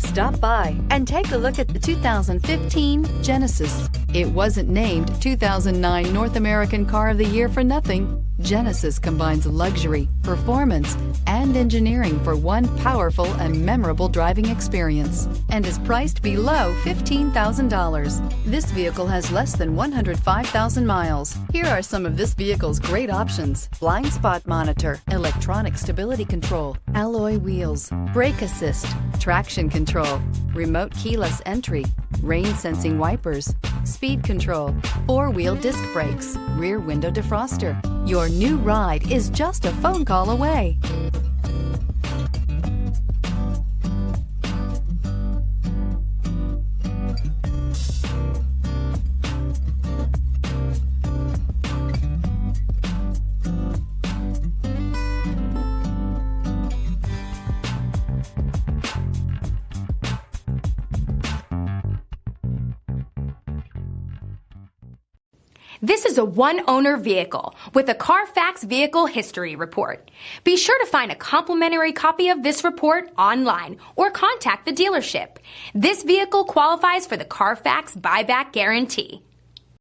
Stop by and take a look at the 2015 Genesis. It wasn't named 2009 North American Car of the Year for nothing. Genesis combines luxury, performance, and engineering for one powerful and memorable driving experience and is priced below $15,000. This vehicle has less than 105,000 miles. Here are some of this vehicle's great options: blind spot monitor, electronic stability control, alloy wheels, brake assist, traction control, remote keyless entry, rain sensing wipers, speed control, four-wheel disc brakes, rear window defroster. Your new ride is just a phone call away. This is a one-owner vehicle with a Carfax Vehicle History Report. Be sure to find a complimentary copy of this report online or contact the dealership. This vehicle qualifies for the Carfax Buyback Guarantee.